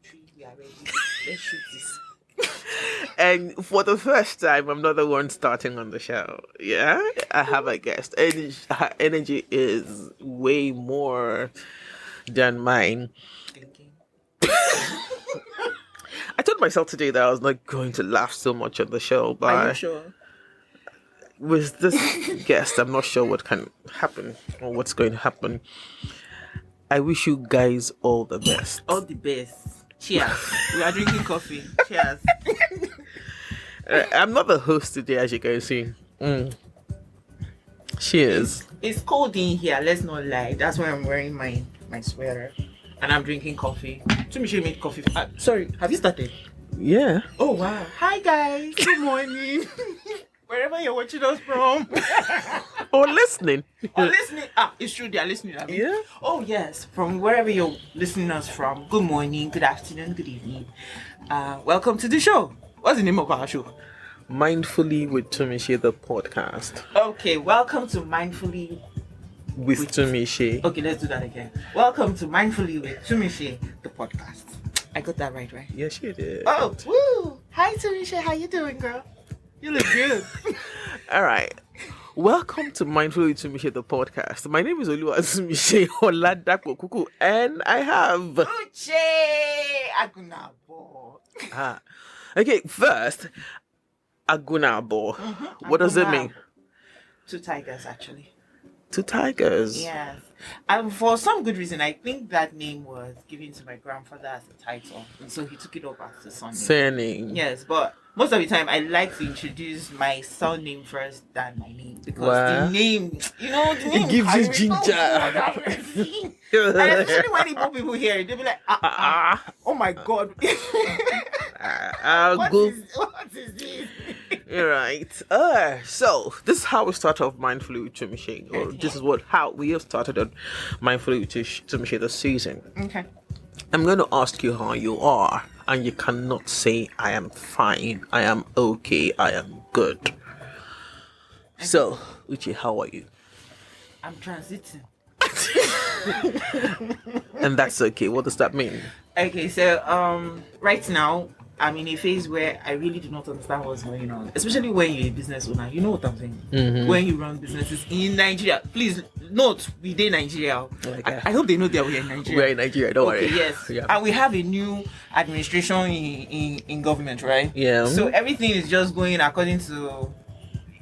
3, we are ready. Let's shoot this. And for the first time, I'm not the one starting on the show. Yeah, I have a guest. And her energy is way more than mine. Thinking. I told myself today that I was not going to laugh so much on the show, Are you but sure? with this guest, I'm not sure what can happen or what's going to happen. I wish you guys all the best. All the best. Cheers. We are drinking coffee. Cheers. I'm not the host today, as you can see. Cheers. It's cold in here, let's not lie. That's why I'm wearing my sweater. And I'm drinking coffee. Tumishe made coffee. Sorry, have you started? Yeah. Oh, wow. Hi, guys. Good morning. Wherever you're watching us from. Or listening. Or listening. It's true, they're listening. I mean. Yeah. Oh, yes. From wherever you're listening us from. Good morning, good afternoon, good evening. Welcome to the show. What's the name of our show? Mindfully with Tumishe, the podcast. Okay, welcome to Mindfully With Tumishe. Okay, let's do that again. Welcome to Mindfully with Tumishe, the podcast. I got that right? Yes, you did. Oh, woo! Hi, Tumishe. How you doing, girl? You look good. All right. Welcome to Mindfully with Tumishe, the podcast. My name is Tumishe Oladapo Kuku, and I have Uche Agunabor. Okay, first, Agunabor. What does it mean? 2 tigers, actually. 2 tigers. Yes. And for some good reason, I think that name was given to my grandfather as a title. And so he took it up as the surname. Surname. Yes, but most of the time, I like to introduce my surname first than my name. Because Wow. the name, the name It gives you ginger. And especially when people hear it, they'll be like, oh my God. What is this? You're right. So this is how we start off Mindfully with Tumishe, or this is how we have started on Mindfully with Tumishe this season. Okay. I'm going to ask you how you are, and you cannot say I am fine, I am okay, I am good. So, Uche, how are you? I'm transiting. And that's okay. What does that mean? Okay, so right now I'm in a phase where I really do not understand what's going on, especially when you're a business owner. You know what I'm saying? Mm-hmm. When you run businesses in Nigeria, please note we in Nigeria. I hope they know that we're in Nigeria. We're in Nigeria, don't worry. Yes. Yeah. And we have a new administration in government, right? Yeah. So everything is just going according to.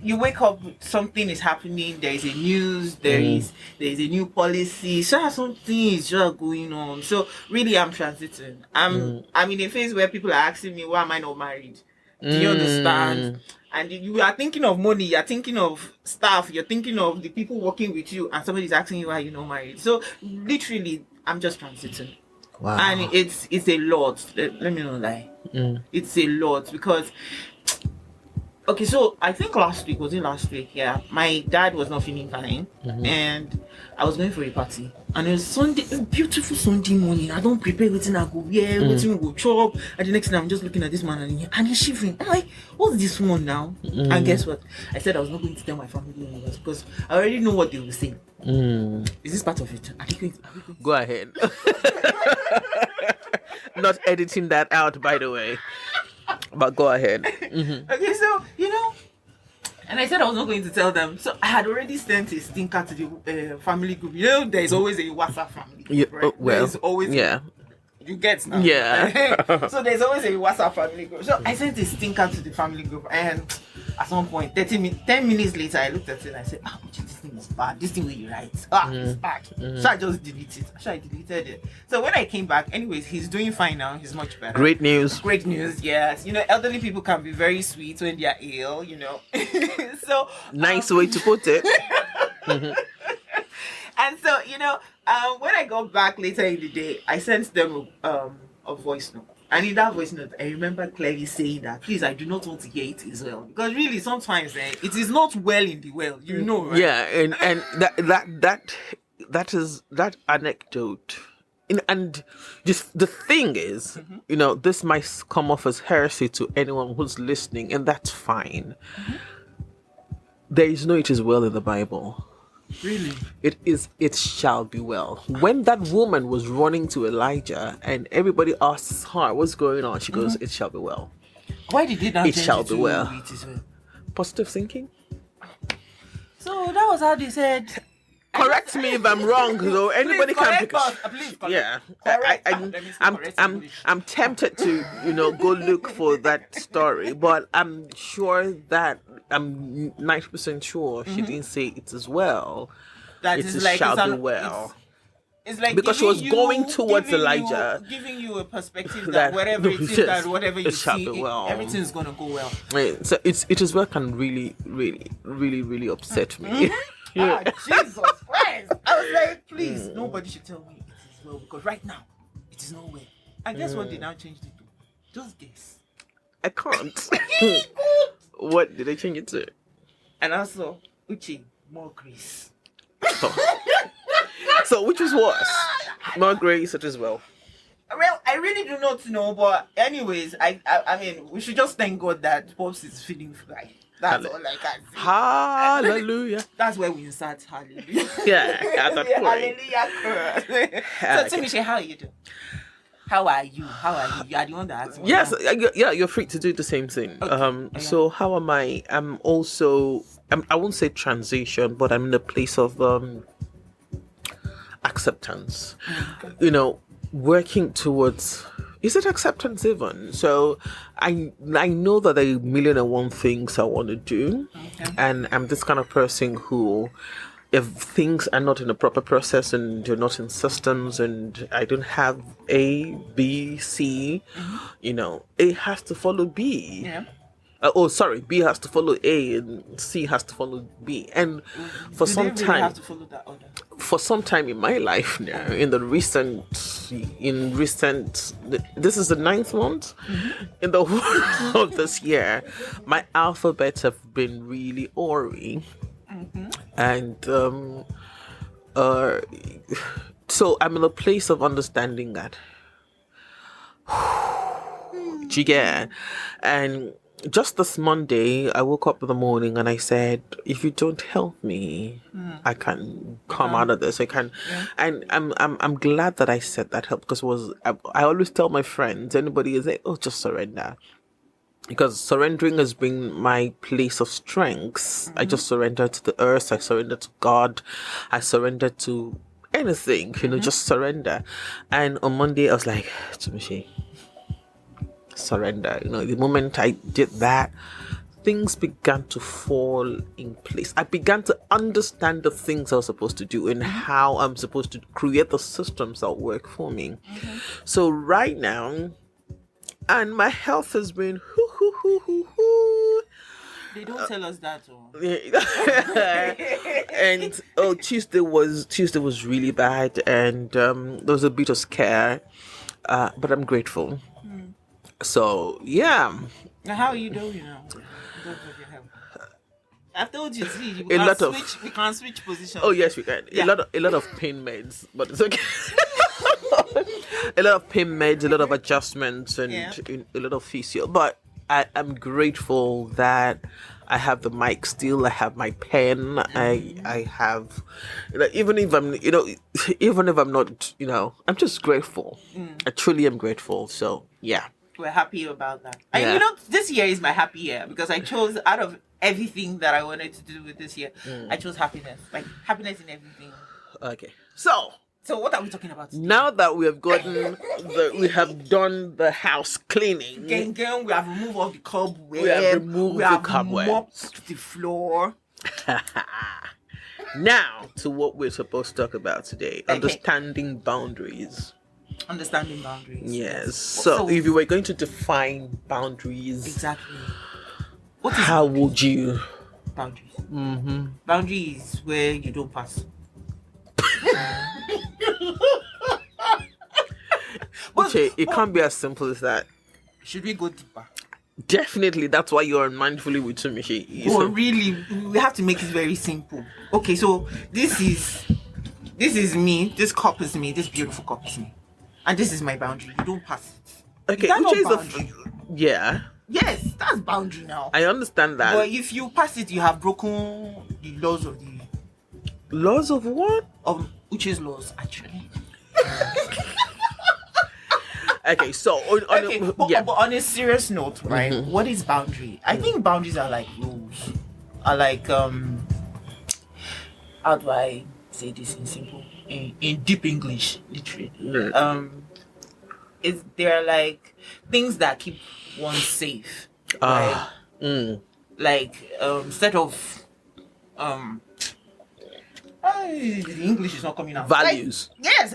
You wake up, something is happening. There is a news. There is a new policy. So something is just going on. So really, I'm transiting. I'm in a phase where people are asking me, "Why am I not married?" Do you understand? And you are thinking of money. You're thinking of staff. You're thinking of the people working with you, and somebody's asking you why you're not married. So literally, I'm just transiting. Wow. And it's a lot. Let me not lie. It's a lot because. Okay, so I think last week, yeah, my dad was not feeling fine, and I was going for a party, and it was Sunday, a beautiful Sunday morning. I don't prepare everything, I go wear, everything go chop, and the next thing I'm just looking at this man, and he's shivering. I'm like, what's this one now? And guess what? I said I was not going to tell my family members because I already know what they will say. Is this part of it? Are we going? Go ahead. Not editing that out, by the way. But go ahead. Okay, so, and I said I was not going to tell them. So I had already sent a stinker to the family group. There's always a WhatsApp family group, right? Well, there's always you get now. Yeah. So there's always a WhatsApp family group. So I sent a stinker to the family group, and at some point, 10 minutes later, I looked at it and I said, this thing is bad. This thing where you write, it's bad. So I just deleted it. I deleted it. So when I came back, anyways, he's doing fine now. He's much better. Great news, yes. Elderly people can be very sweet when they are ill, So nice way to put it. And so, when I got back later in the day, I sent them a voice note. And in that voice note, I remember clearly saying that, please, I do not want to hear it as well. Because really, sometimes it is not well in the well, right? Yeah, and that is that anecdote. And just the thing is, this might come off as heresy to anyone who's listening, and that's fine. There is no "it is well" in the Bible. Really? It shall be well. When that woman was running to Elijah and everybody asks her what's going on, she goes, it shall be well. Why did it not It change shall it be to well. it is well? Positive thinking. So that was how they said. Correct me if I'm wrong, though. Anybody can pick. Please correct. Yeah, Correct. I'm tempted to go look for that story, but I'm sure that I'm 90% sure she didn't say it as well. That it is like shall be well. It's like because she was going towards Elijah, giving you a perspective that whatever it is, that whatever you see, everything's gonna go well. Right. So it is well can really, really, really, really upset me. Ah, Jesus Christ! I was like, please, nobody should tell me it is well, because right now it is not well. And guess what they now changed it to? Just guess. I can't. What did they change it to? And also, Uche, more grace. Oh. So which was worse? More grace as well. Well, I really do not know, but anyways, I mean, we should just thank God that Pops is feeling fly. That's all I can say. Hallelujah. That's where we insert hallelujah. Yeah, at that point. Hallelujah. So, Timisha, how are you doing? How are you? You are the one that asked me. Yes, yeah, you're free to do the same thing. Okay. So how am I? I won't say transition, but I'm in a place of acceptance. Okay. Working towards, is it acceptance even? So I know that there are 1,000,001 things I want to do, and I'm this kind of person who, if things are not in a proper process and you're not in systems and I don't have A, B, C, A has to follow B. Yeah. B has to follow A and C has to follow B. And for some really time, have to follow that order? For some time in my life now, this is the 9th month in the whole of this year, my alphabets have been really awry. And so I'm in a place of understanding that. And just this Monday, I woke up in the morning and I said, if you don't help me, I can't come out of this. I can. Yeah. And I'm glad that I said that help, because I always tell my friends, anybody is like, just surrender. Because surrendering has been my place of strength. I just surrender to the earth. I surrender to God. I surrender to anything, just surrender. And on Monday, I was like, Tumishi, surrender. The moment I did that, things began to fall in place. I began to understand the things I was supposed to do and how I'm supposed to create the systems that work for me. So right now, and my health has been They don't tell us that. And Tuesday was really bad, and there was a bit of scare, but I'm grateful. So yeah. Now, how are you doing now? I told you, see, we can switch positions. Oh yes, we can. Yeah. A lot of pain meds, but it's okay. A lot of pain meds, a lot of adjustments, and a lot of physio. But I'm grateful that I have the mic still. I have my pen. I have, even if I'm not, I'm just grateful. I truly am grateful. So yeah. We're happy about that. And this year is my happy year, because I chose, out of everything that I wanted to do with this year, I chose happiness. Like happiness in everything. Okay. So what are we talking about today? Now that we have we have done the house cleaning. We have removed all the cobwebs. We have mopped the floor. Now to what we're supposed to talk about today. Okay. Understanding boundaries. Yes. So if you were going to define boundaries, exactly, how would you? Boundaries. Boundaries where you don't pass. Okay, it can't be as simple as that. Should we go deeper? Definitely. That's why you're mindfully with Tumishi. Oh, really? We have to make it very simple. Okay, so this is me. This cup is me. This beautiful cup is me. And this is my boundary. You don't pass it. Okay, which is yeah. Yes, that's boundary now. I understand that. But if you pass it, you have broken the laws of Laws of what? Uche's laws, actually. Okay, so but on a serious note, right? What is boundary? I think boundaries are like rules. Are like how do I say this in simple, in deep English, literally? They're like things that keep one safe, right? Like set of the English is not coming out. Values. Like, yes.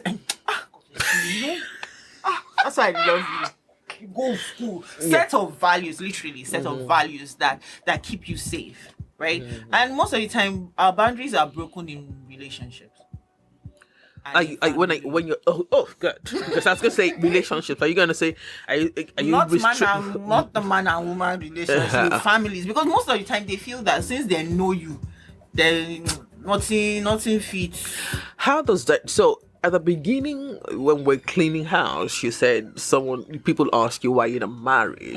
That's why I love you. Go school. Set of values, literally set of values that keep you safe, right? And most of the time, our boundaries are broken in relationships. When you're good, because I was gonna say relationships. Are you gonna say are you not the man and woman relationship, families? Because most of the time they feel that since they know you, then nothing fits. How does that? So at the beginning, when we're cleaning house, you said people ask you why you're not married.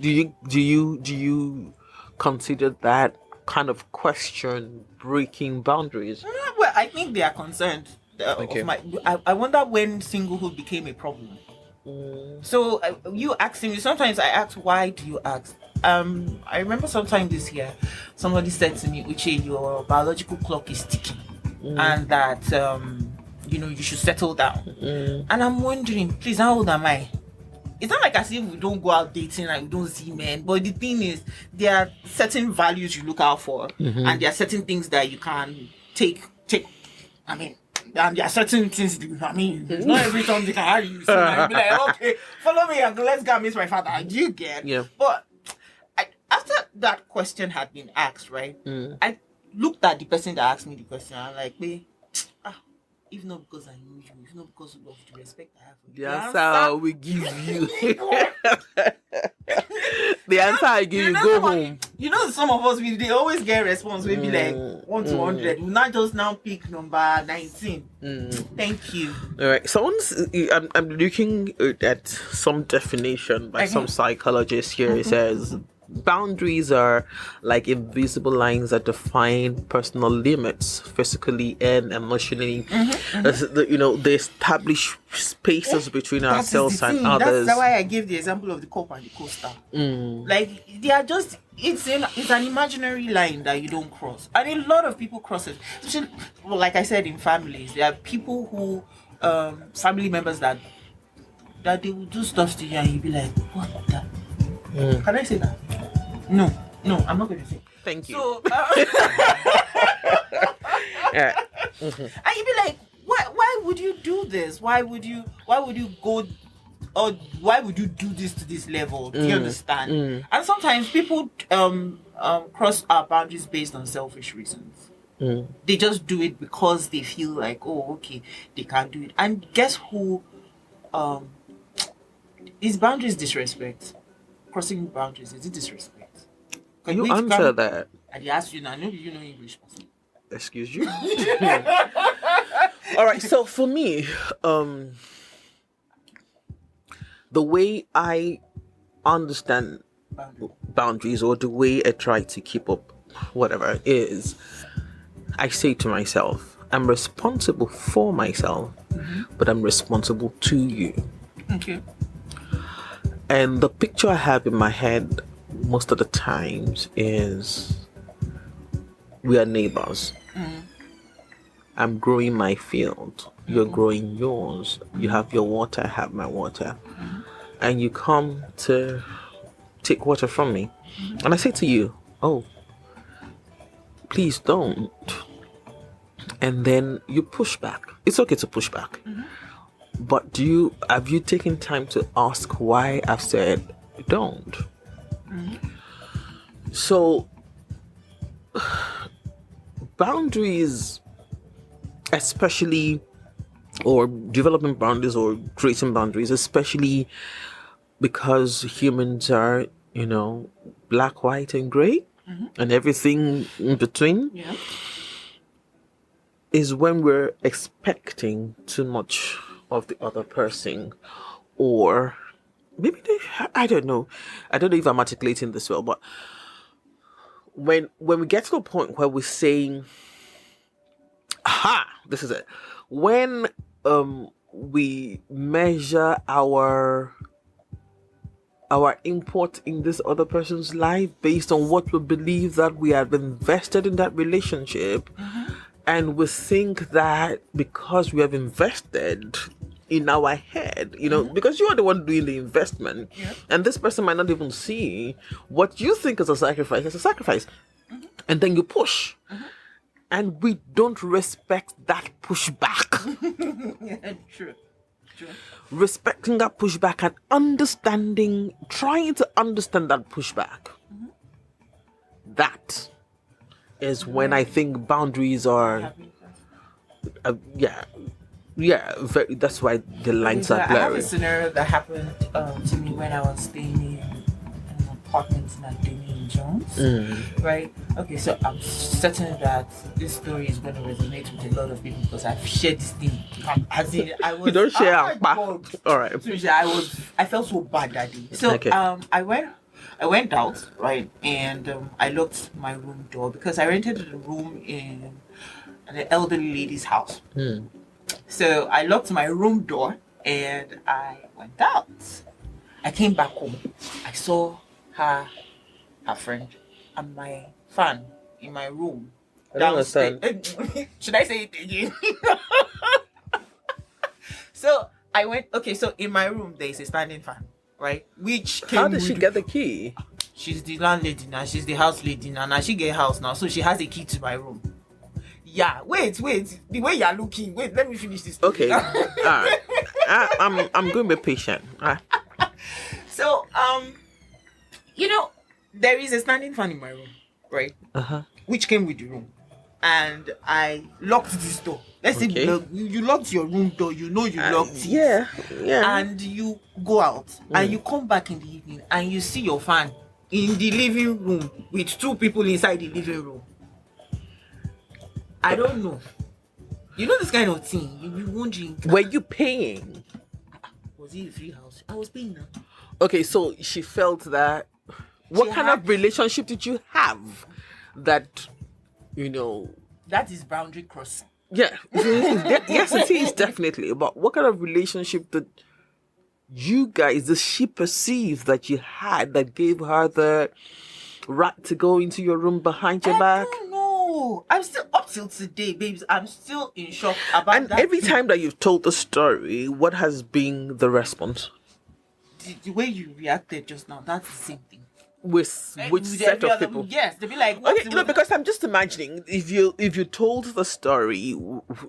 Do you consider that kind of question breaking boundaries? Well, I think they are concerned. I wonder when singlehood became a problem. So you asking me, sometimes I ask, why do you ask? I remember sometime this year somebody said to me, Uche, your biological clock is ticking, and that you should settle down. And I'm wondering, please, how old am I? It's not like as if we don't go out dating and we don't see men, but the thing is, there are certain values you look out for, and there are certain things that you can take. I mean, and there are certain things. I mean, it's not every time they can have you. So I'll be like, okay, follow me and let's go meet my father. You get? Yeah. But after that question had been asked, right? I looked at the person that asked me the question. I'm like, if not because I know you, if not because of the respect I have for you. The answer we give you. The answer I give you, go home. Some of us, they always get a response. Maybe like 1 to 100. We'll not just now pick number 19. Thank you. All right. I'm looking at some definition by some psychologist here. It says boundaries are like invisible lines that define personal limits, physically and emotionally. They establish spaces between ourselves and others. That's why I gave the example of the cup and the coaster. Like they are just it's an imaginary line that you don't cross, and a lot of people cross it. Especially, like I said, in families, there are people who family members that they will do stuff to you, and you'll be like, what the? Can I say that? No, I'm not going to say. Thank you. So, and you'd be like, why would you do this? Why would you go, or why would you do this to this level? Do you understand? And sometimes people cross our boundaries based on selfish reasons. They just do it because they feel like, oh, okay, they can't do it. And guess who? Is boundaries disrespect? Crossing boundaries, is it disrespect? Can you answer that? I asked you now. I know you know English. Excuse you. All right. So for me, the way I understand boundaries, or the way I try to keep up, whatever, is I say to myself, I'm responsible for myself, but I'm responsible to you. Okay. And the picture I have in my head most of the times is we are neighbors. I'm growing my field. You're growing yours. You have your water, I have my water. And you come to take water from me. And I say to you, oh, please don't. And then you push back. It's okay to push back. But have you taken time to ask why I've said don't? So boundaries, especially, or developing boundaries or creating boundaries, especially because humans are, black, white, and gray, and everything in between, is when we're expecting too much of the other person, or maybe I don't know if I'm articulating this well, but when we get to a point where we're saying, This is it. When we measure our input in this other person's life based on what we believe that we have invested in that relationship, and we think that because we have invested in our head, because you are the one doing the investment, and this person might not even see what you think is a sacrifice as a sacrifice, and then you push, and we don't respect that pushback. True. Respecting that pushback and trying to understand that pushback. That is when I think boundaries are, that's why the lines are blurry. I have a scenario that happened to me when I was staying in an apartment in Adoni Jones. Right? Okay, so I'm certain that this story is going to resonate with a lot of people because I've shared this thing. As in, I was. You don't share. All right. So I felt so bad that day. So okay. I went out, right, and I locked my room door because I rented a room in an elderly lady's house. So I locked my room door and I went out. I came back home. I saw her friend, and my fan in my room. I don't understand. Should I say it again? So I went. Okay, so in my room there is a standing fan, right? How did she get the key? She's the landlady now. She's the house lady now. Now she get a house now, so she has a key to my room. Yeah. Wait. The way you're looking. Wait. Let me finish this. Okay. All right. I'm going to be patient. So there is a standing fan in my room, right? Which came with the room, and I locked this door. Let's say you locked your room door. You locked it. Yeah. And you go out, and you come back in the evening, and you see your fan in the living room with two people inside the living room. I don't know. This kind of thing. You be wondering. Were you paying? Was it a free house? I was paying now. Okay, so she felt that. What kind of relationship did you have that, That is boundary crossing. Yeah. Yes, it is, definitely. But what kind of relationship did she perceive that you had that gave her the right to go into your room behind your back? I don't know. I'm still, up till today, babes, I'm still in shock about that. And every time that you've told the story, what has been the response? The way you reacted just now, that's the same thing. With which set of people? Yes, they'll be like, okay, because I'm just imagining if you told the story,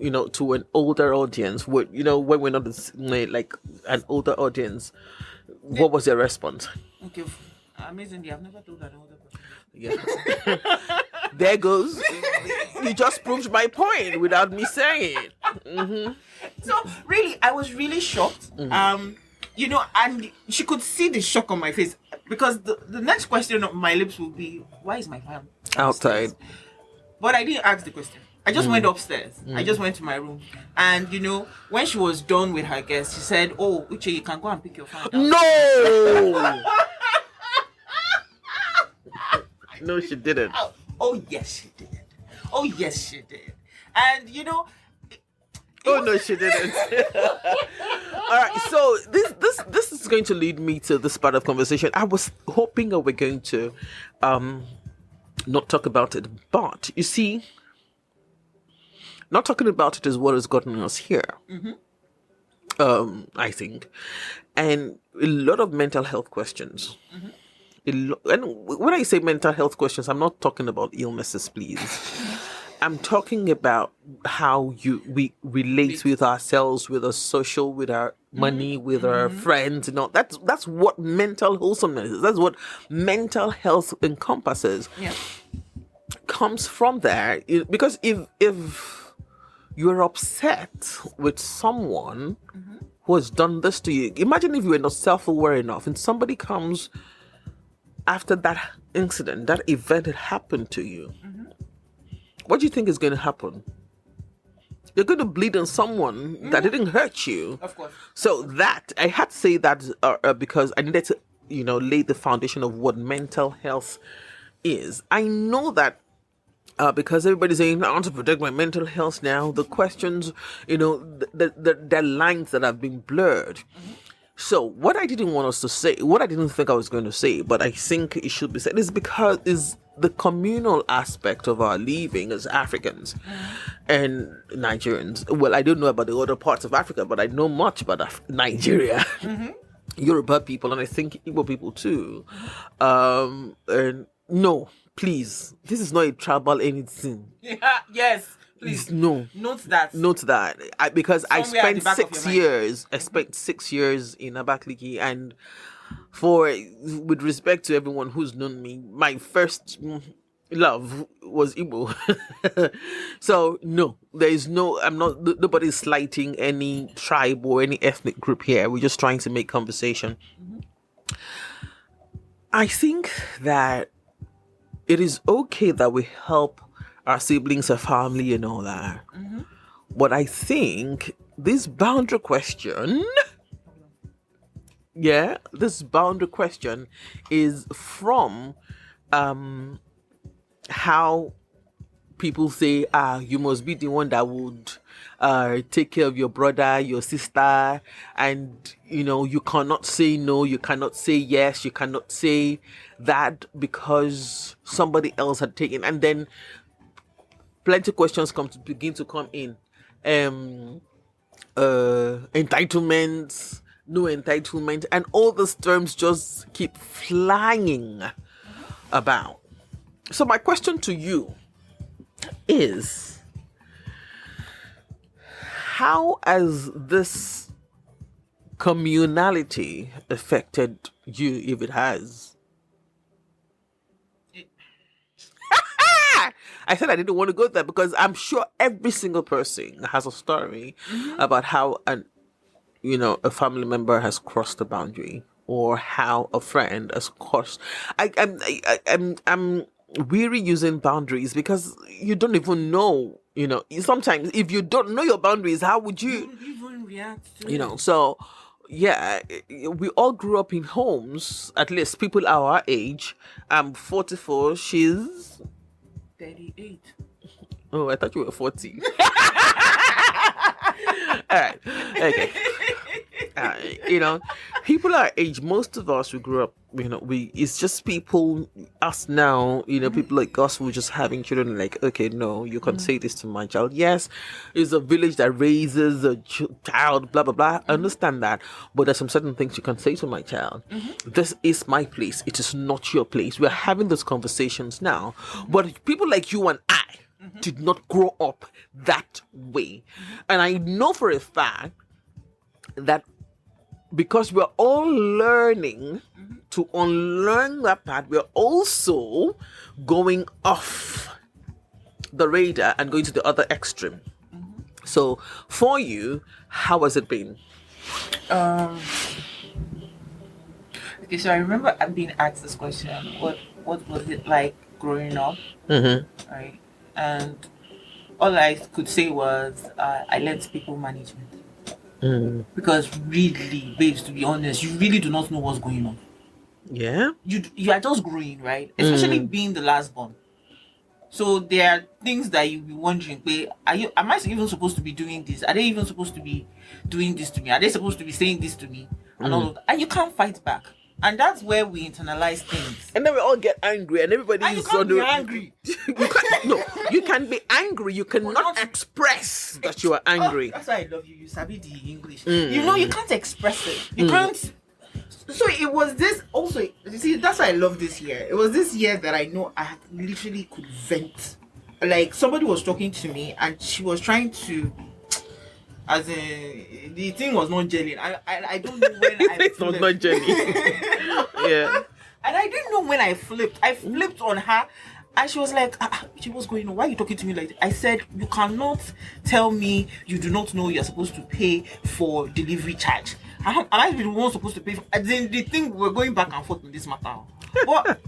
to an older audience, when we're not like an older audience, what was their response? Okay, amazingly, I've never told an older person. Yeah. There goes. You just proved my point without me saying it. So really, I was really shocked. And she could see the shock on my face because the next question on my lips will be, why is my fan outside? But I didn't ask the question. I just went upstairs. I just went to my room. And, when she was done with her guests, she said, oh, Uche, you can go and pick your fan down. No! No, she didn't. Oh, yes, she did. Oh, yes, she did. And, Oh no, she didn't. All right, so this is going to lead me to this part of conversation. I was hoping that we're going to not talk about it, but you see, not talking about it is what has gotten us here. I think, and a lot of mental health questions. And when I say mental health questions, I'm not talking about illnesses, please. I'm talking about how we relate with ourselves, with our social, with our money, with our friends. That's what mental wholesomeness is. That's what mental health encompasses. Yeah. Comes from there. Because if you're upset with someone who has done this to you, imagine if you were not self-aware enough and somebody comes after that incident, that event had happened to you. What do you think is going to happen? You're going to bleed on someone that didn't hurt you. Of course. So that, I had to say that because I needed to, lay the foundation of what mental health is. I know that because everybody's saying, I want to protect my mental health now. The questions, the lines that have been blurred. So what I didn't want us to say, what I didn't think I was going to say, but I think it should be said, is the communal aspect of our living as Africans and Nigerians. Well, I don't know about the other parts of Africa, but I know much about Nigeria. Yoruba people, and I think Igbo people too. And no, please, this is not a tribal anything. Yeah, yes, please. No. Note that. Because I Somewhere at the spent back of 6 your mind. years. I spent 6 years in Abakaliki, and with respect to everyone who's known me, my first love was Igbo. So no, there is nobody's slighting any tribe or any ethnic group here. We're just trying to make conversation. I think that it is okay that we help our siblings, our family, and all that. But I think this boundary question, is from how people say, you must be the one that would take care of your brother, your sister, and you cannot say no, you cannot say yes, you cannot say that because somebody else had taken. And then plenty of questions begin to come in. Entitlements, no entitlement, and all these terms just keep flying about. So my question to you is, how has this communality affected you, if it has? I said I didn't want to go there because I'm sure every single person has a story about how a family member has crossed the boundary, or how a friend has crossed. I'm weary using boundaries because you don't even know. Sometimes if you don't know your boundaries, how would you even react to it? So yeah, we all grew up in homes, at least people our age. I'm 44, she's 38. Oh, I thought you were 40. All right. Okay. People our age, most of us, we grew up, it's just people, us now, people like us who are just having children, like, okay, no, you can say this to my child. Yes, it's a village that raises a child, blah, blah, blah. I understand that. But there's some certain things you can say to my child. This is my place. It is not your place. We're having those conversations now. But people like you and I did not grow up that way. And I know for a fact that because we're all learning to unlearn that part, we're also going off the radar and going to the other extreme. So for you, how has it been? Okay, so I remember being asked this question, what was it like growing up? Right? And all I could say was I let people manage me. Because really, babes, to be honest, you really do not know what's going on. Yeah. You are just growing, right? Especially being the last born. So there are things that you'll be wondering, am I even supposed to be doing this? Are they even supposed to be doing this to me? Are they supposed to be saying this to me? And all of that. And you can't fight back. And that's where we internalize things. And then we all get angry, and everybody And is you can't be angry. You can be angry. You cannot express that you are angry. That's why I love you. You sabi the English. You can't express it. You can't. So it was this also. You see, that's why I love this year. It was this year that I know I literally could vent. Like somebody was talking to me, and she was trying to. As in, the thing was not gelling. I don't know when I It's not gelling. Yeah. And I didn't know when I flipped. I flipped on her, and she was like, what's going on? Why are you talking to me like that? I said, you cannot tell me you do not know you're supposed to pay for delivery charge. Am I the one supposed to pay for? The thing, we're going back and forth in this matter. But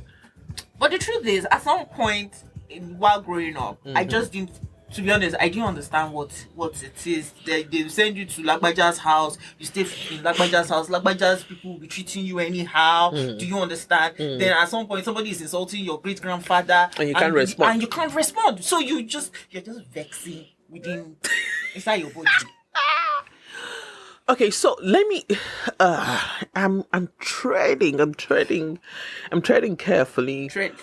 the truth is, at some point while growing up, I just didn't to be honest, I didn't understand what it is. They send you to Lagbaja's house. You stay in Lagbaja's house. Lagbaja's people will be treating you anyhow. Do you understand? Then at some point, somebody is insulting your great grandfather, and you can't respond. And you can't respond. So you're just vexing within inside your body. Okay, so let me. I'm treading carefully. Tread.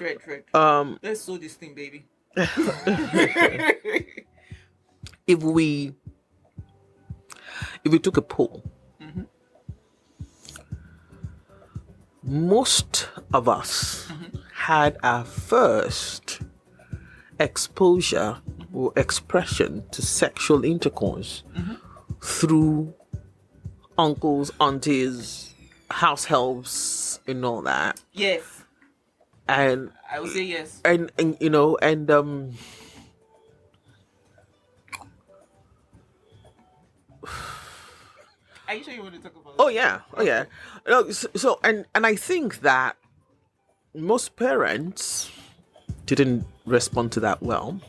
Let's sew this thing, baby. If we took a poll, most of us had our first exposure or expression to sexual intercourse through uncles, aunties, house helps, and all that. Yes. And I would say yes. And you know, and are you sure you want to talk about oh yeah. No, so and I think that most parents didn't respond to that well,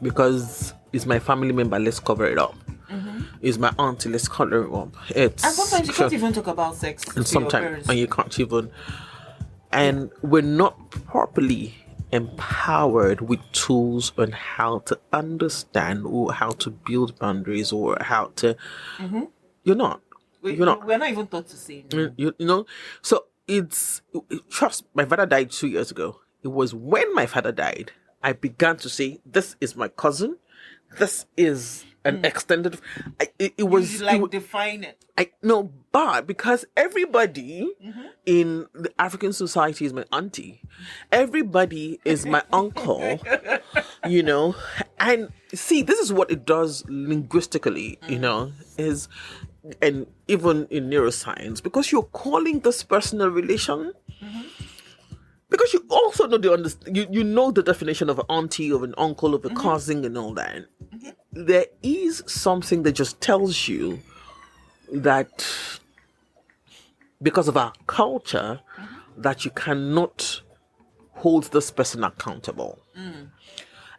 because it's my family member, let's cover it up. Is my auntie, let's cover it up. And sometimes you can't even talk about sex. And sometimes, and you can't even. And we're not properly empowered with tools on how to understand or how to build boundaries or how to. You're not. We're not even taught to say no. You know, so trust. My father died 2 years ago. It was when my father died I began to say, "This is my cousin. This is an extended." Define it. But because everybody in the African society is my auntie, everybody is my uncle, you know, and see, this is what it does linguistically, you know, and even in neuroscience, because you're calling this person a relation. Because you also know you know the definition of an auntie, of an uncle, of a cousin, and all that. There is something that just tells you that because of our culture, that you cannot hold this person accountable.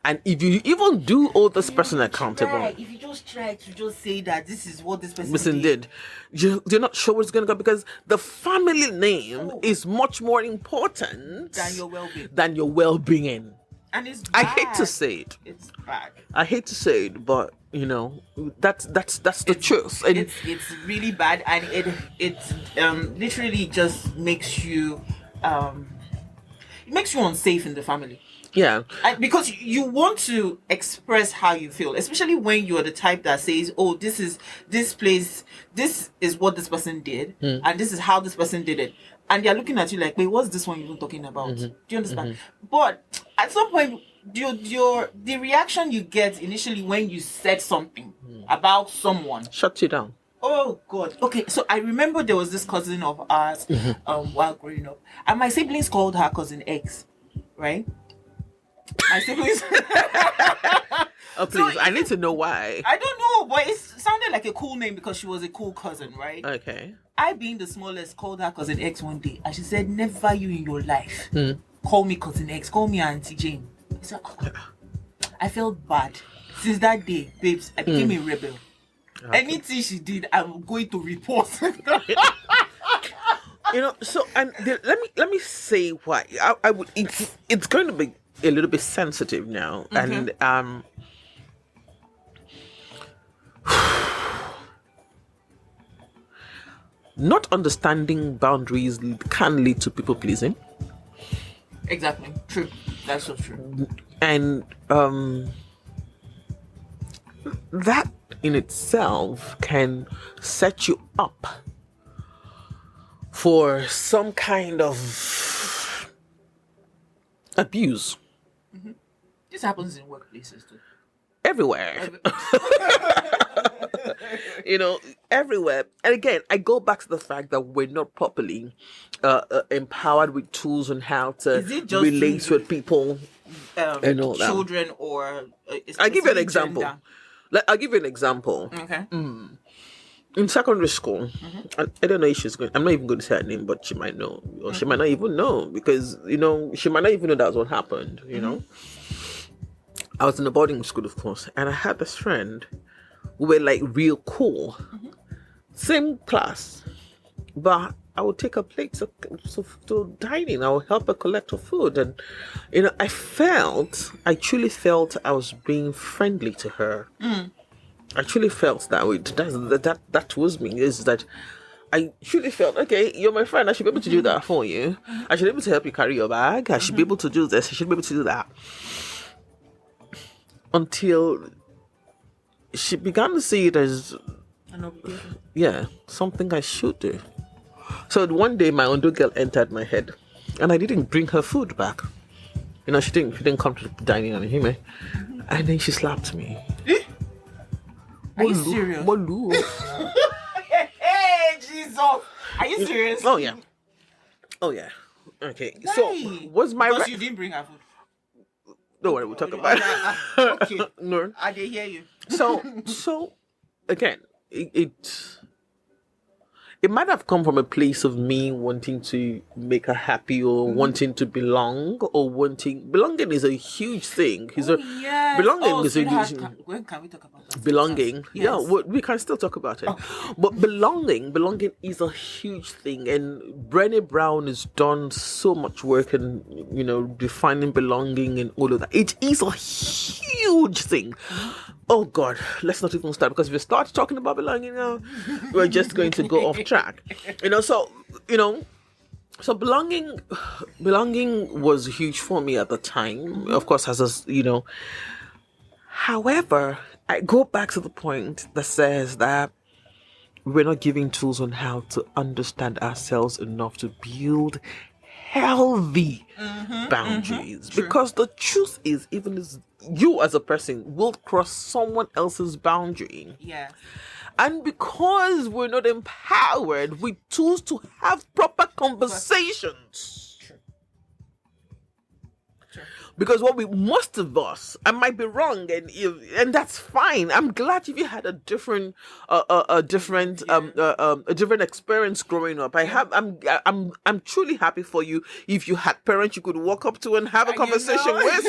And if you even do hold this person accountable, if you just try to just say that this is what this person did, you're not sure what's going to go, because the family name is much more important than your well-being. And it's bad. I hate to say it. It's bad. I hate to say it, but you know, that's the truth. And it's really bad, and it literally just makes you unsafe in the family. Yeah. Because you want to express how you feel, especially when you're the type that says, "Oh, this is what this person did, and this is how this person did it," and they're looking at you like, "Wait, what's this one even talking about?" Do you understand? But at some point, the reaction you get initially when you said something about someone shuts you down. Oh God. Okay, so I remember there was this cousin of ours while growing up, and my siblings called her cousin X, right? My siblings. Oh please! So I need to know why. I don't know, but it sounded like a cool name because she was a cool cousin, right? Okay. I, being the smallest, called her cousin X one day, and she said, "Never you in your life call me cousin X. Call me Auntie Jane." I said, I felt bad. Since that day, babes, I became a rebel. Okay. Anything she did, I'm going to report. You know. So, and let me say why I would. It's going to be a little bit sensitive now, and not understanding boundaries can lead to people pleasing. Exactly. True. That's so true. And that in itself can set you up for some kind of abuse. This happens in workplaces too. Everywhere. You know, everywhere. And again, I go back to the fact that we're not properly empowered with tools on how to relate with people and all that. Children or I'll give you an example. I'll give you an example. Okay. In secondary school, I don't know if she's going. I'm not even going to say her name, but she might know, or she might not even know, because you know she might not even know that's what happened. You know, I was in a boarding school, of course, and I had this friend who were like real cool. Same class, but I would take her plate to dining. I would help her collect her food, and I truly felt I was being friendly to her. I truly felt that way. That was me. Is that I truly felt, okay, you're my friend. I should be able to do that for you. I should be able to help you carry your bag. I should be able to do this. I should be able to do that. Until she began to see it as An obligation. yeah, something I should do. So one day my Ondo girl entered my head, and I didn't bring her food back. She didn't come to the dining and hear me. And then she slapped me. Are you serious? Molu. Hey, Jesus! Are you serious? Oh yeah. Okay. Why? So was my because you didn't bring her food. Don't worry, we'll talk about it. Okay. No. I did hear you. So again, it might have come from a place of me wanting to make her happy, or wanting to belong, or belonging is a huge thing. Yes. Belonging is a sweetheart, huge when can we talk about that? belonging. Yes. Yeah, we can still talk about it. But belonging is a huge thing, and Brené Brown has done so much work in defining belonging and all of that. It is a huge thing. Oh God, let's not even start, because if we start talking about belonging now, we're just going to go off track. So belonging was huge for me at the time. Of course, However, I go back to the point that says that we're not giving tools on how to understand ourselves enough to build healthy boundaries. Because the truth is, even as you as a person will cross someone else's boundary. Yeah. And because we're not empowered with tools to have proper conversations. Because what most of us, I might be wrong, and that's fine. I'm glad if you had a different experience growing up. I'm truly happy for you if you had parents you could walk up to and have a conversation with.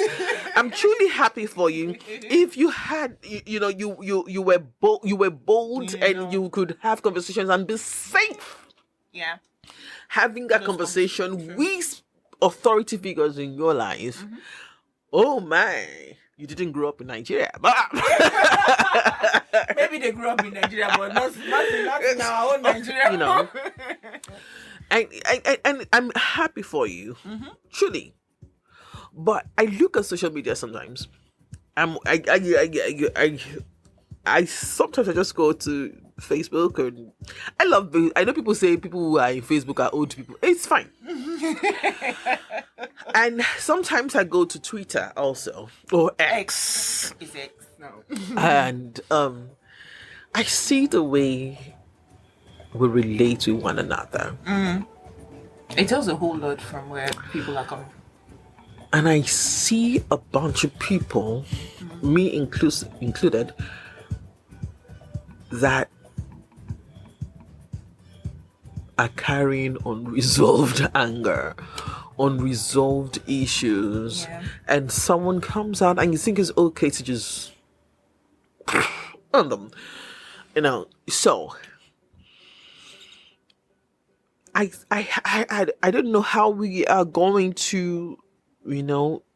I'm truly happy for you if you had you were bold and you could have conversations and be safe. Yeah. Having that conversation with authority figures in your life. Oh my, you didn't grow up in Nigeria, but maybe they grew up in Nigeria, but not in our own Nigeria. And I'm happy for you, truly. But I look at social media sometimes. I sometimes I just go to Facebook, and I know people say people who are in Facebook are old people. It's fine. And sometimes I go to Twitter also, or X. Is X? No. And I see the way we relate to one another. It tells a whole lot from where people are coming from. And I see a bunch of people, me included, that are carrying unresolved anger, unresolved issues, and someone comes out and you think it's okay to just on them, So I don't know how we are going to,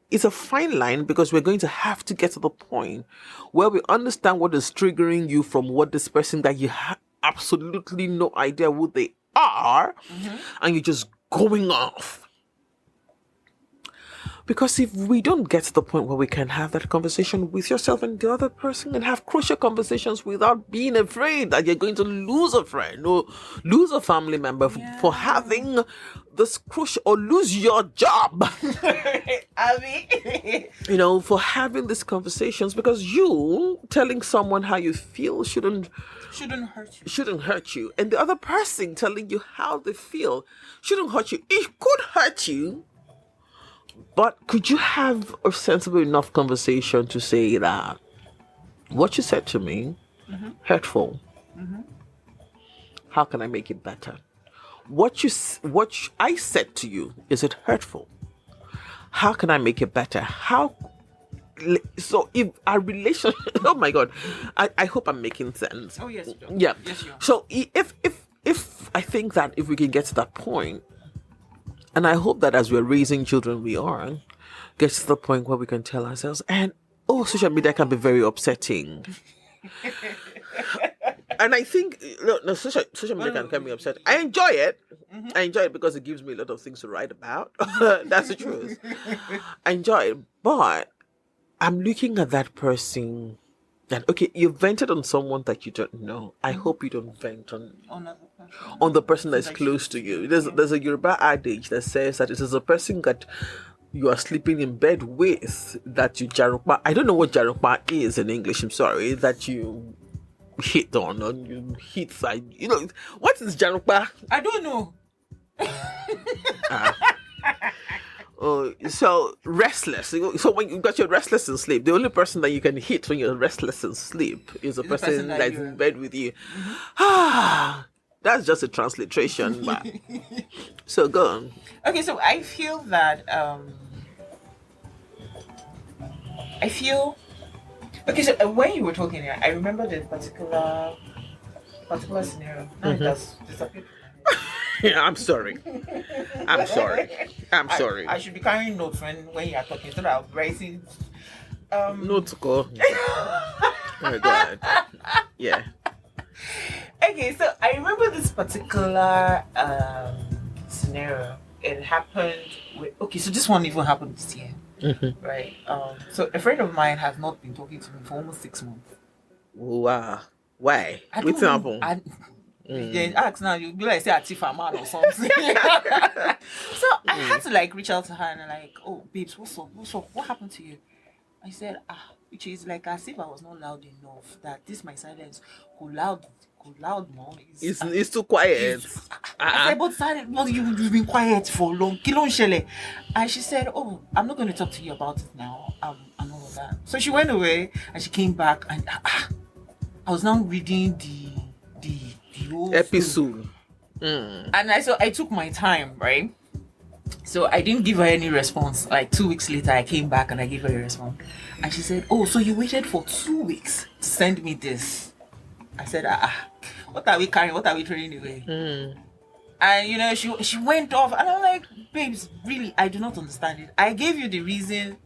it's a fine line, because we're going to have to get to the point where we understand what is triggering you from what this person that you have absolutely no idea who they are, and you're just going off. Because if we don't get to the point where we can have that conversation with yourself and the other person, and have crucial conversations without being afraid that you're going to lose a friend or lose a family member for having this crucial, or lose your job, for having these conversations, because you telling someone how you feel shouldn't hurt you, and the other person telling you how they feel shouldn't hurt you. It could hurt you, but could you have a sensible enough conversation to say that what you said to me hurtful? How can I make it better? What I said to you, is it hurtful? How can I make it better? How So if our relationship, oh my God, I hope I'm making sense. Oh yes, yeah. Yes, you are. So if I think that if we can get to that point, and I hope that as we're raising children, we are get to the point where we can tell ourselves, and social media can be very upsetting. And I think social media can be upsetting. I enjoy it. Mm-hmm. I enjoy it because it gives me a lot of things to write about. That's the truth. I enjoy it, but I'm looking at that person. And okay, you vented on someone that you don't know. I hope you don't vent on the person that's close to you. There's a Yoruba adage that says that it is a person that you are sleeping in bed with that you jarukpa. I don't know what jarukpa is in English. I'm sorry. That you hit on or you hit side. What is jarukpa? I don't know. So restless. So when you got your restless in sleep, the only person that you can hit when you're restless in sleep is a person that's in bed with you. Mm-hmm. That's just a transliteration. But so go on. Okay, so I feel that okay, so when you were talking here, I remember the particular scenario. Now it has disappeared. Yeah, I'm sorry. I'm sorry. I should be carrying notes when you are talking so that I'm writing. Notes go. Oh my God. Yeah. Okay, so I remember this particular scenario. It happened so this one even happened this year. Mm-hmm. Right. So a friend of mine has not been talking to me for almost 6 months. Wow. Why? What's happened? Then ask now, you'll be like, say, Atifa man or something. So I had to reach out to her and oh, babes, what's up? What happened to you? I said, which is as if I was not loud enough, that this my silence could loud more. It's too quiet. I said, but silent, well, you've been quiet for long. And she said, oh, I'm not going to talk to you about it now. And all of that. So she went away and she came back and I was now reading the whole episode. And I took my time, right? So I didn't give her any response. 2 weeks later, I came back and I gave her a response. And she said, oh, so you waited for 2 weeks to send me this? I said, what are we carrying? What are we throwing away? And, she went off. And I'm like, babes, really, I do not understand it. I gave you the reason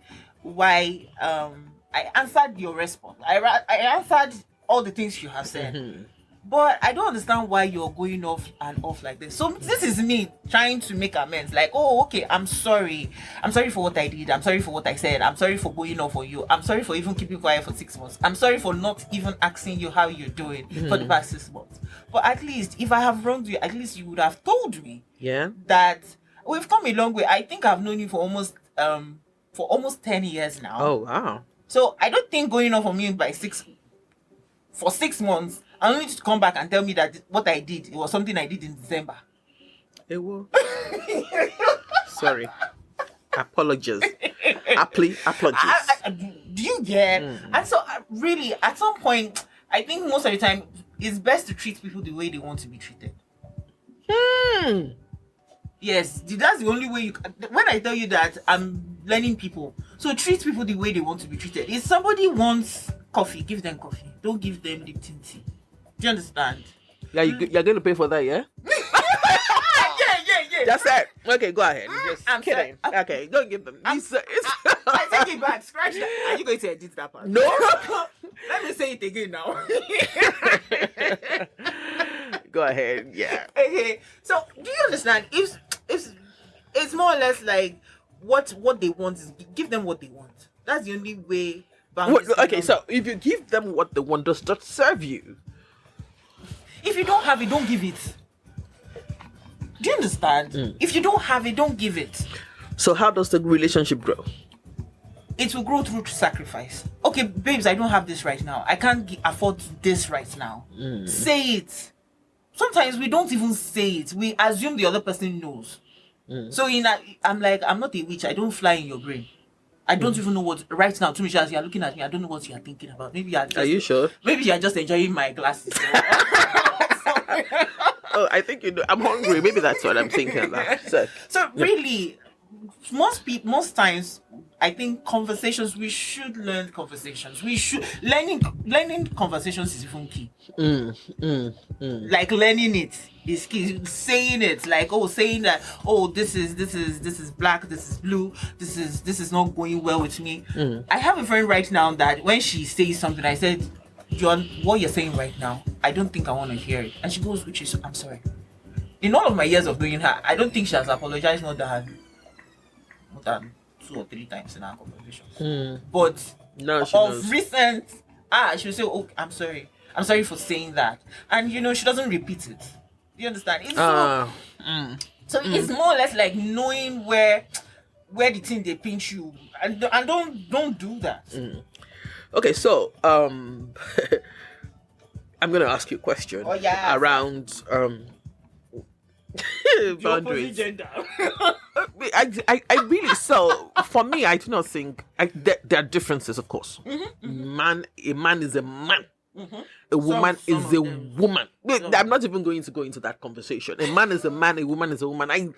why I answered your response. I answered all the things you have said. Mm-hmm. But I don't understand why you're going off like this. So this is me trying to make amends. Okay, I'm sorry. I'm sorry for what I did. I'm sorry for what I said. I'm sorry for going off on you. I'm sorry for even keeping quiet for 6 months. I'm sorry for not even asking you how you're doing for the past 6 months. But at least, if I have wronged you, at least you would have told me. Yeah. That we've come a long way. I think I've known you for almost 10 years now. Oh, wow. So I don't think going off on me for 6 months, I only need to come back and tell me that what I did, it was something I did in December. It will. Sorry. Apologies. Apologies. Do you get? And so, really, at some point, I think most of the time, it's best to treat people the way they want to be treated. Yes, that's the only way you can. When I tell you that, I'm learning people. So treat people the way they want to be treated. If somebody wants coffee, give them coffee. Don't give them Lipton tea. Do you understand? Yeah, you're going to pay for that, yeah? Yeah. That's it. Okay, go ahead. I'm kidding. Okay, don't give them. I take it back. Scratch that. Are you going to edit that part? No. Let me say it again now. Go ahead. Yeah. Okay. So, do you understand? If it's more or less what they want is give them what they want. That's the only way. Okay, so if you give them what they want, does that serve you? If you don't have it, don't give it. Do you understand? If you don't have it, don't give it. So how does the relationship grow? It will grow through sacrifice. Okay, babes, I don't have this right now. I can't afford this right now. Say it. Sometimes we don't even say it. We assume the other person knows. So I'm not a witch. I don't fly in your brain. I don't even know what right now. To me, as you're looking at me, I don't know what you're thinking about. Maybe you're just, are you sure? Maybe you're just enjoying my glasses. Oh, I think I'm hungry. Maybe that's what I'm thinking about. So really, most times, I think conversations, we should learn conversations. We should learning conversations is even key. Like learning it is key. Saying it, like saying that, this is black, this is blue, this is not going well with me. I have a friend right now that when she says something, I said, John, what you're saying right now, I don't think I want to hear it. And she goes, which is, I'm sorry. In all of my years of knowing her, I don't think she has apologized more than 2 or 3 times in our conversations. But no, recent, she'll say, "Oh, I'm sorry for saying that," and she doesn't repeat it. Do you understand? It's so it's more or less like knowing where the thing they pinch you, and don't do that. Okay, so I'm gonna ask you a question around boundaries. Gender. I really, so for me, I do not think there are differences, of course. A man is a man. A woman is a woman. I'm not even going to go into that conversation. A man is a man, a woman is a woman.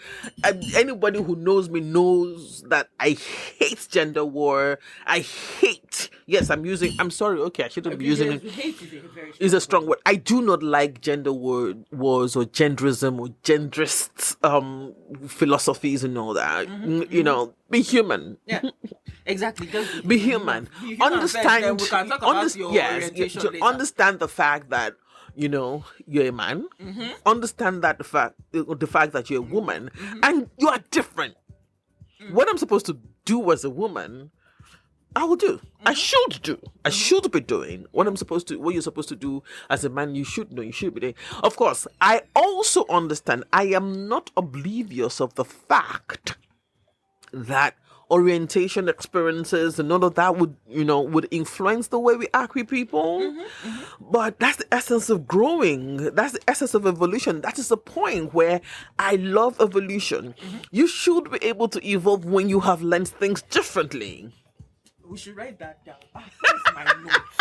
Anybody who knows me knows that I hate gender war. I hate. Yes, I'm sorry. Okay, I shouldn't be using it. Hate is a strong word. I do not like gender wars or genderism or genderist philosophies and all that. Be human. Yeah, exactly. Just be human. Understand. Understand the fact that you're a man. Understand that the fact that you're a woman and you are different. What I'm supposed to do as a woman, I will do. I should do. I should be doing what you're supposed to do as a man. You should know. You should be doing. Of course, I also understand. I am not oblivious of the fact that orientation experiences and all of that would influence the way we act with people. But that's the essence of growing. That's the essence of evolution. That is the point where I love evolution. You should be able to evolve when you have learned things differently. We should write that down. That's my notes.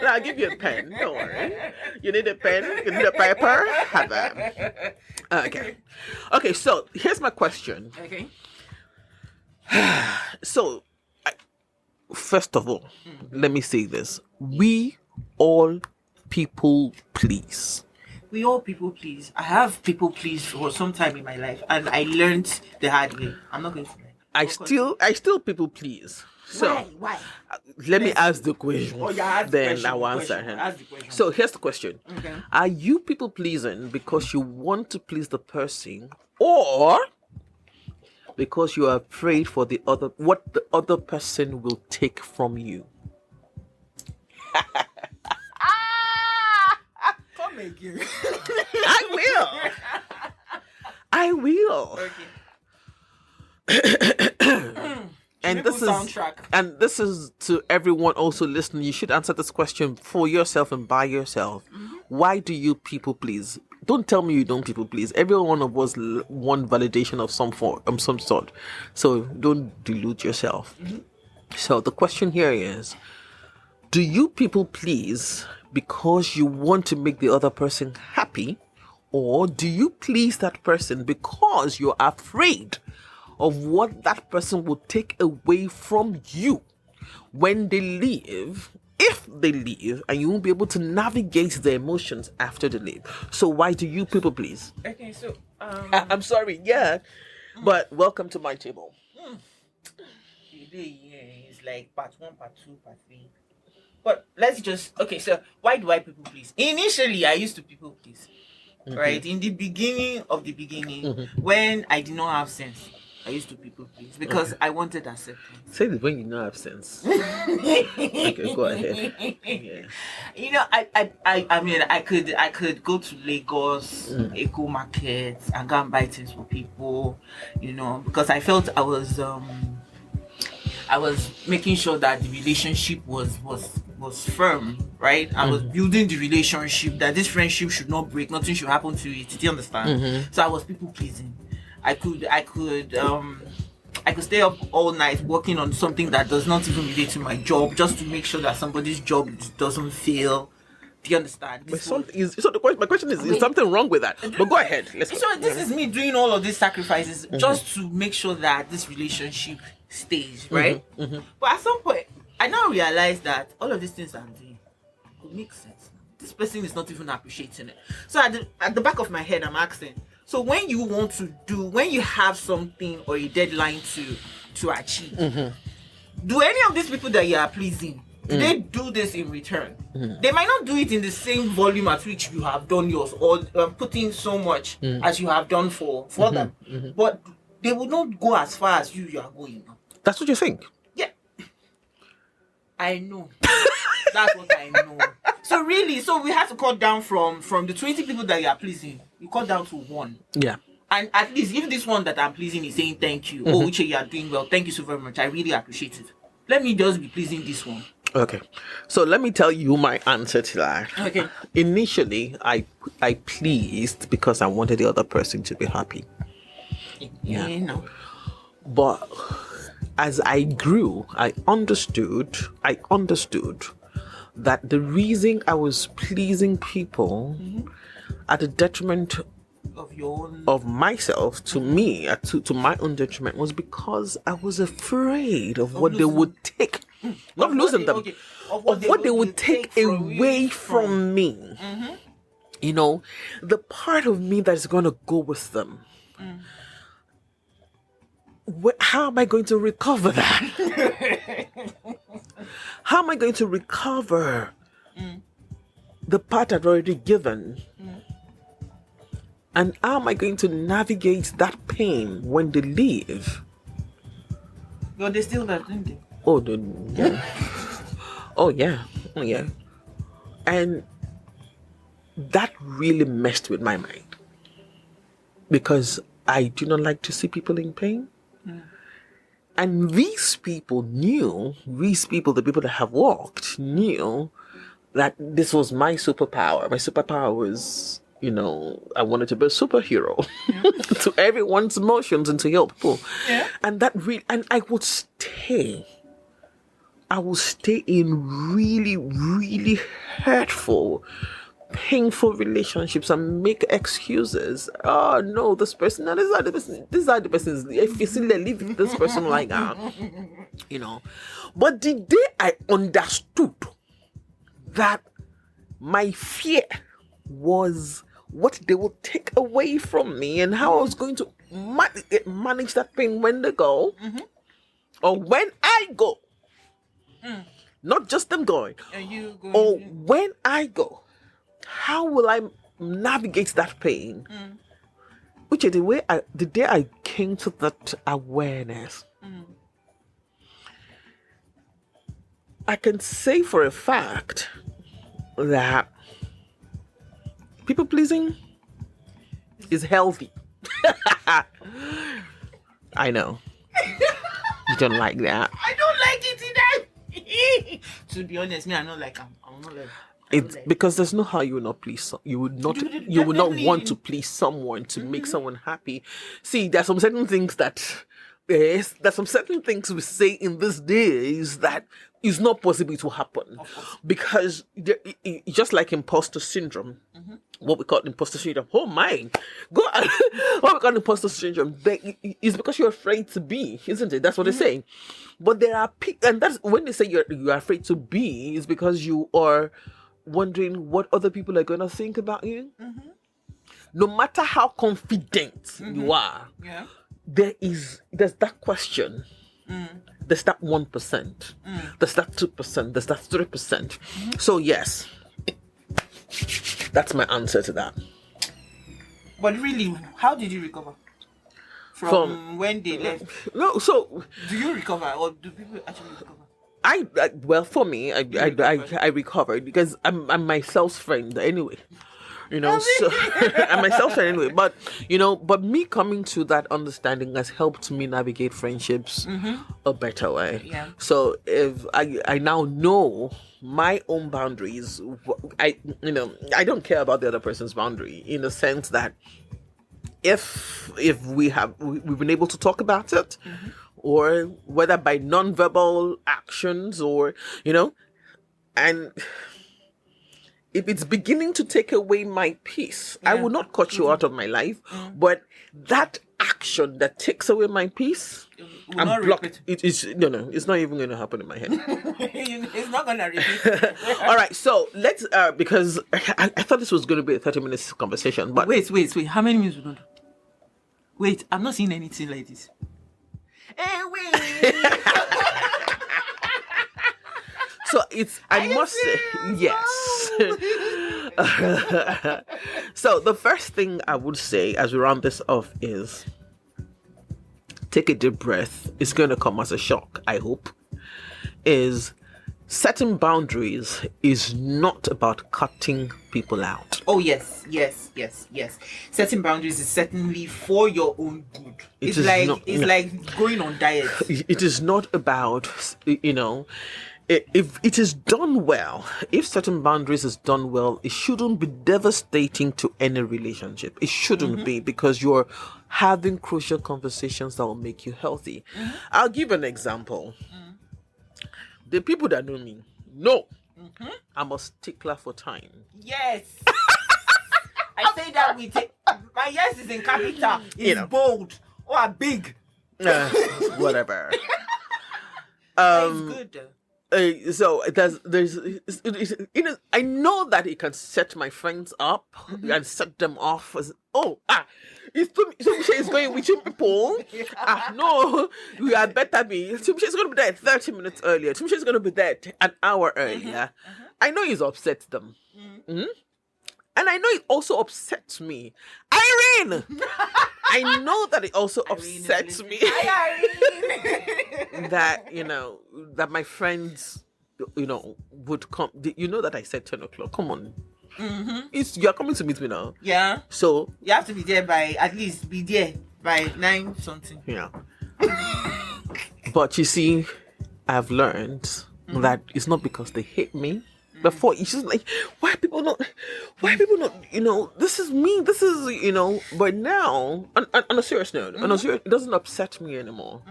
I'll give you a pen. Don't worry. You need a pen? You need a paper? Have that. Okay, so here's my question. Okay. So, first of all, let me say this. We all people please. We all people please. I have people please for some time in my life, and I learned the hard way. I'm not going to lie. I still people please. So why? Let me ask the question. Then I'll answer him. So here's the question. Okay. Are you people pleasing because you want to please the person, or because you are afraid for what the other person will take from you? Come again. I will. Okay. And this is to everyone also listening. You should answer this question for yourself and by yourself. Why do you people please? Don't tell me you don't people please. Every one of us want validation of some sort. So don't delude yourself. So the question here is, do you people please because you want to make the other person happy, or do you please that person because you're afraid of what that person will take away from you when they leave, if they leave, and you won't be able to navigate their emotions after they leave? So why do you people please? Okay, so I'm sorry, but welcome to my table. It's like part 1, part 2, part 3. But let's just so why do I people please? Initially, I used to people please, right? In the beginning, when I did not have sense, I used to people please because I wanted acceptance. Say it when you don't have sense. Okay, go ahead. Yeah. I mean, I could go to Lagos, Eco Market, and go and buy things for people, because I felt I was making sure that the relationship was firm, right? I was building the relationship, that this friendship should not break, nothing should happen to it. Do you understand? So I was people pleasing. I could stay up all night working on something that does not even relate to my job, just to make sure that somebody's job doesn't fail. Do you understand? My question is something wrong with that? But go ahead. Let's go. So this is me doing all of these sacrifices just to make sure that this relationship stays, right? But at some point, I now realize that all of these things I'm doing could make sense. This person is not even appreciating it. So at the back of my head, I'm asking, so when you have something or a deadline to achieve, do any of these people that you are pleasing, do they do this in return? They might not do it in the same volume at which you have done yours, or put in so much as you have done for them. But they will not go as far as you are going. That's what you think? Yeah. I know. That's what I know. So we have to cut down from the 20 people that you are pleasing. You cut down to 1. Yeah. And at least if this one that I'm pleasing is saying thank you, oh Uche, you are doing well, thank you so very much, I really appreciate it. Let me just be pleasing this one. Okay. So let me tell you my answer to that. Okay. Initially, I pleased because I wanted the other person to be happy. Yeah. No. But as I grew, I understood that the reason I was pleasing people at the detriment of myself, to me, to my own detriment, was because I was afraid of what they would take, not losing them, of what they would take away from me. You know, the part of me that's going to go with them. How am I going to recover that? How am I going to recover the part I've already given? And how am I going to navigate that pain when they leave? Well, they still there, didn't they? Oh, yeah. Oh, yeah. And that really messed with my mind. Because I do not like to see people in pain. And these people, the people that have walked, knew that this was my superpower. My superpower was, I wanted to be a superhero to everyone's emotions and to help people. Yeah. And and I will stay in really, really hurtful, painful relationships and make excuses. Oh no, this person, no, this is how the person. If you see, leave this person like that, But the day I understood that my fear was what they would take away from me and how I was going to manage that pain when they go, or when I go, not just them going, or when I go. How will I navigate that pain? Which the day I came to that awareness, I can say for a fact that people pleasing is healthy. I know. You don't like that. I don't like it either. To be honest, I'm not like. It's because there's no how you will not please. You would not want to please someone to make someone happy. See, there's some certain things there's some certain things we say in these days that is not possible to happen, because just like imposter syndrome, what we call imposter syndrome. Oh my, what we call imposter syndrome is because you're afraid to be, isn't it? That's what they're saying. But there are people, and that's when they say you're afraid to be, is because you are wondering what other people are going to think about you. No matter how confident you are, there's that question. There's that 1%. There's that 2%. There's that 3%. So yes, that's my answer to that. But really, how did you recover from when they left? No, so do you recover, or do people actually recover? For me, I recovered because I'm myself's friend anyway. So I'm myself friend anyway. But but me coming to that understanding has helped me navigate friendships a better way. Yeah. So if I now know my own boundaries, I don't care about the other person's boundary, in the sense that if we've been able to talk about it. Or whether by non-verbal actions, or and if it's beginning to take away my peace, I will not cut you out of my life. But that action that takes away my peace, I'm blocked. It's not even going to happen in my head. It's not going to repeat. All right, so let's because I thought this was going to be a 30 minutes conversation, but wait. How many minutes we don't do? Wait, I'm not seeing anything like this. Hey, wait. So I must say, yes. So the first thing I would say as we round this off is take a deep breath. It's going to come as a shock, I hope. Is setting boundaries is not about cutting people out. Oh, yes. Setting boundaries is certainly for your own good. It's like going on diet. It is not about, if it is done well, if certain boundaries is done well, it shouldn't be devastating to any relationship. It shouldn't be, because you're having crucial conversations that will make you healthy. I'll give an example. The people that know me know I'm a stickler for time. Yes. I say that with it. My yes is in capital. It's bold or big. Whatever. It's good. So I know that it can set my friends up and set them off as Tumshe is going with you people. No, we had better be. Tumshe is going to be there 30 minutes earlier. Tumshe is going to be there an hour earlier. I know he's upset them. And I know it also upsets me. Irene! I know that it also upsets me. that, that my friends, would come. You know that I said 10 o'clock. Come on. You're coming to meet me now. Yeah. So. You have to be there by 9 something. Yeah. But you see, I've learned that it's not because they hate me. Before, it's just like, why people not, this is me, but now, on a serious note, it doesn't upset me anymore.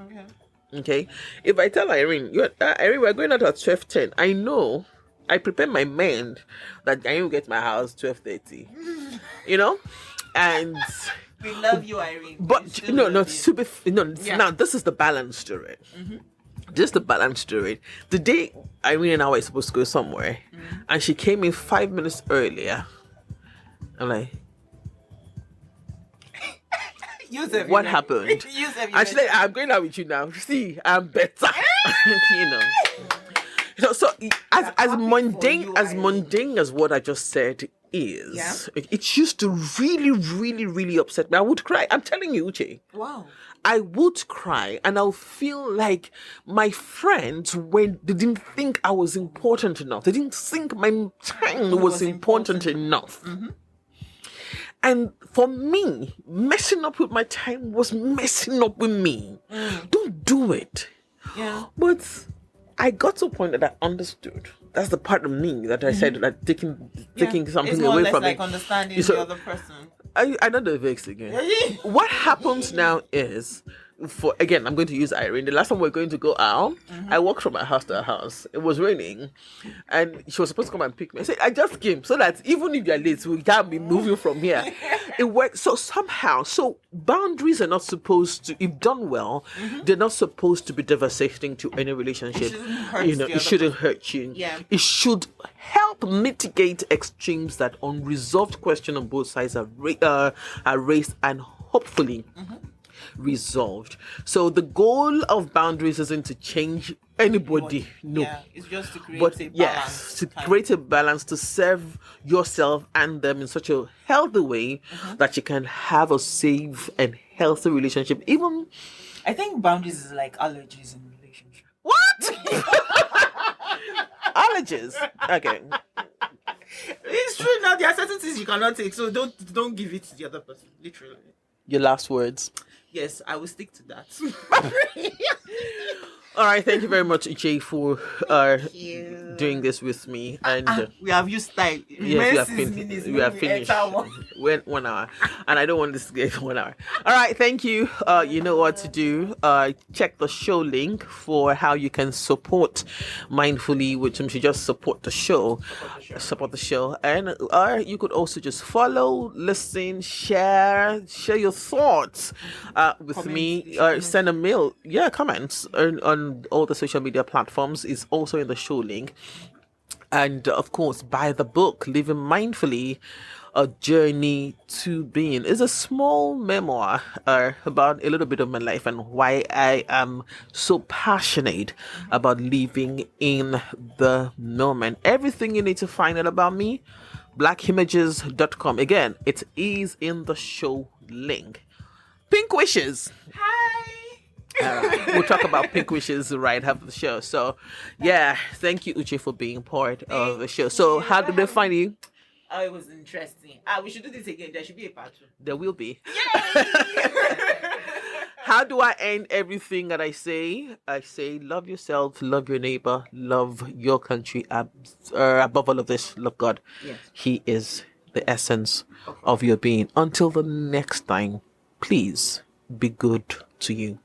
Okay? If I tell Irene, Irene, we're going out at 12:10, I know, I prepare my mind that I will get my house 12:30, and... We love you, Irene. But, now this is the balance to it. Just the balance to it. The day Irene and I were supposed to go somewhere, and she came in 5 minutes earlier, I'm like, what happened? And she's like, I'm going out with you now. See, I'm better. So as mundane as what I just said is, it used to really, really, really upset me. I would cry. I'm telling you, Uche. Wow. I would cry, and I'll feel like my friends, when they didn't think I was important enough, they didn't think my time was important enough. And for me, messing up with my time was messing up with me. Don't do it. Yeah. But I got to a point that I understood. That's the part of me that I said that taking something away from me. It's like understanding the other person. I know the vex again. What happens now is, I'm going to use Irene. The last time we were going to go out, I walked from my house to her house. It was raining, and she was supposed to come and pick me. I said, I just came so that even if you're late, we can't be moving from here. It worked. So boundaries are not supposed to, if done well, they're not supposed to be devastating to any relationship. It shouldn't hurt you. Yeah. It should help mitigate extremes that unresolved questions on both sides are raised and hopefully resolved. So the goal of boundaries isn't to change anybody. No. Yeah, it's just to create a balance. Yes, to create a balance, to serve yourself and them in such a healthy way that you can have a safe and healthy relationship. Even I think boundaries is like allergies in relationship. What? Allergies? Okay. It's true now. There are certain things you cannot take, so don't give it to the other person. Literally. Your last words. Yes, I will stick to that. All right, thank you very much, Uche, for doing this with me. And we have used time. Yes, we have finished. 1 hour, and I don't want this to get 1 hour. All right, thank you. You know what to do. Check the show link for how you can support mindfully, which means you just support the show, and you could also just follow, listen, share your thoughts with Comments, me. comments. Send a mail, comments on all the social media platforms is also in the show link. And of course, buy the book, Living Mindfully, A Journey to Being. It's a small memoir about a little bit of my life and why I am so passionate about living in the moment. Everything you need to find out about me, blackimages.com. Again, it is in the show link. Pink wishes. Hi. All right. We'll talk about pink wishes right after the show. So, thank you, Uche, for being part of the show. So, how did they find you? Oh, it was interesting. We should do this again. There should be a part 2. There will be. Yay! How do I end everything that I say? I say, love yourself, love your neighbor, love your country. Above all of this, love God. Yes. He is the essence of your being. Until the next time, please be good to you.